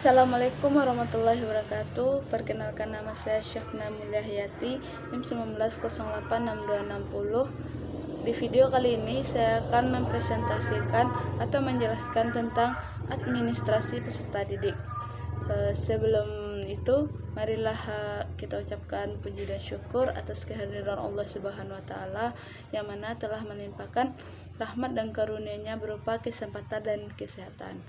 Assalamualaikum warahmatullahi wabarakatuh. Perkenalkan, nama saya Syafna Mulyahiyati, NIM 19086260. Di video kali ini saya akan mempresentasikan atau menjelaskan tentang administrasi peserta didik. Sebelum itu, marilah kita ucapkan puji dan syukur atas kehadiran Allah Subhanahu wa taala yang mana telah melimpahkan rahmat dan karunia-Nya berupa kesempatan dan kesehatan.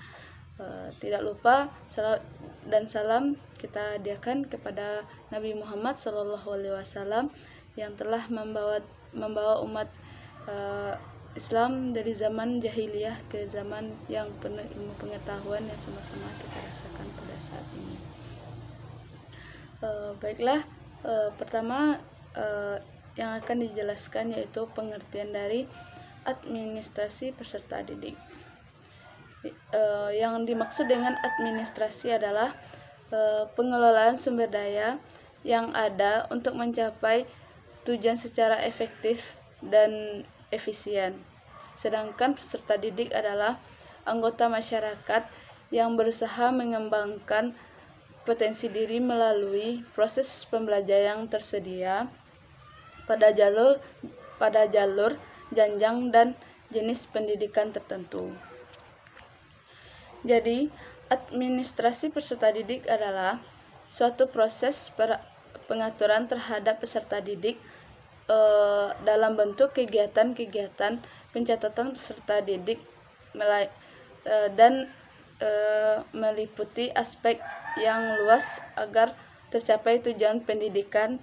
Tidak lupa salam dan salam kita hadiahkan kepada Nabi Muhammad SAW yang telah membawa umat Islam dari zaman jahiliyah ke zaman yang penuh ilmu pengetahuan yang sama-sama kita rasakan pada saat ini. Baiklah, pertama yang akan dijelaskan yaitu pengertian dari administrasi peserta didik. Yang dimaksud dengan administrasi adalah pengelolaan sumber daya yang ada untuk mencapai tujuan secara efektif dan efisien. Sedangkan peserta didik adalah anggota masyarakat yang berusaha mengembangkan potensi diri melalui proses pembelajaran yang tersedia pada jalur jenjang dan jenis pendidikan tertentu. Jadi, administrasi peserta didik adalah suatu proses pengaturan terhadap peserta didik dalam bentuk kegiatan-kegiatan pencatatan peserta didik dan meliputi aspek yang luas agar tercapai tujuan pendidikan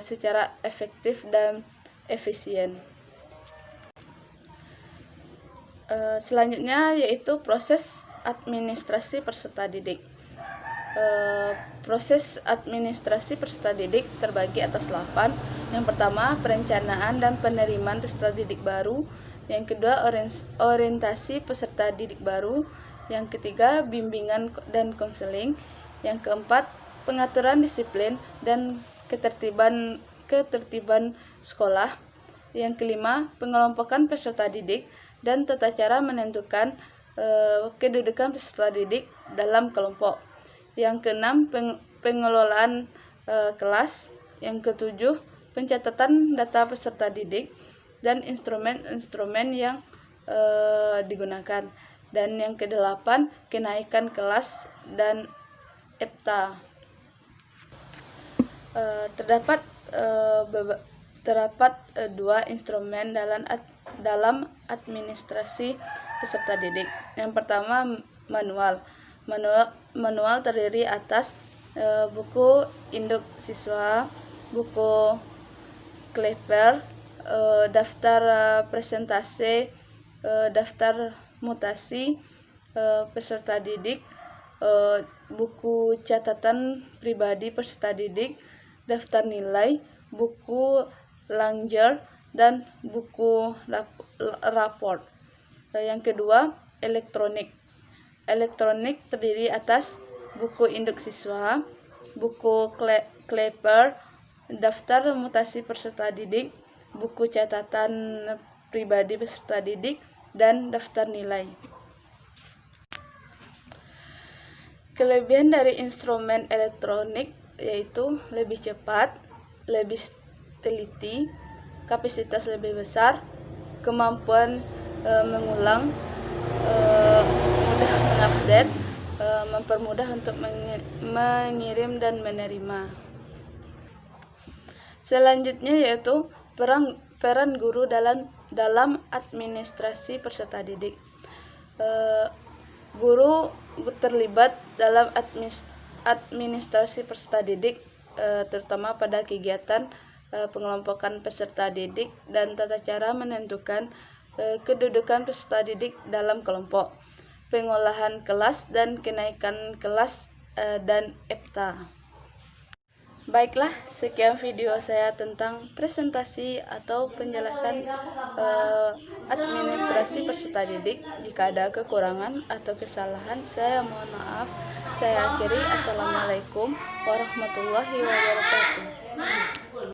secara efektif dan efisien. Selanjutnya yaitu proses administrasi peserta didik. Proses administrasi peserta didik terbagi atas 8. Yang pertama, perencanaan dan penerimaan peserta didik baru. Yang kedua, orientasi peserta didik baru. Yang ketiga, bimbingan dan konseling. Yang keempat, pengaturan disiplin dan ketertiban sekolah. Yang kelima, pengelompokan peserta didik dan tata cara menentukan kedudukan peserta didik dalam kelompok. Yang keenam, pengelolaan kelas. Yang ketujuh, pencatatan data peserta didik dan instrumen-instrumen yang digunakan. Dan yang kedelapan, kenaikan kelas dan EPTA. Terdapat dua instrumen dalam administrasi peserta didik. Yang pertama, manual. Manual terdiri atas buku induk siswa, buku kleper, daftar presentase, daftar mutasi peserta didik, buku catatan pribadi peserta didik, daftar nilai, buku langer, dan buku raport. Yang kedua, elektronik. Elektronik terdiri atas buku induk siswa, buku kleper, daftar mutasi peserta didik, buku catatan pribadi peserta didik, dan daftar nilai. Kelebihan dari instrumen elektronik yaitu lebih cepat, lebih teliti, kapasitas lebih besar, kemampuan mengulang, mudah mengupdate, mempermudah untuk mengirim dan menerima. Selanjutnya yaitu peran guru dalam administrasi peserta didik. Guru terlibat dalam administrasi peserta didik terutama pada kegiatan pengelompokan peserta didik dan tata cara menentukan kedudukan peserta didik dalam kelompok, pengolahan kelas dan kenaikan kelas dan EPTA. Baiklah, sekian video saya tentang presentasi atau penjelasan administrasi peserta didik. Jika ada kekurangan atau kesalahan, saya mohon maaf. Saya akhiri. Assalamualaikum warahmatullahi wabarakatuh.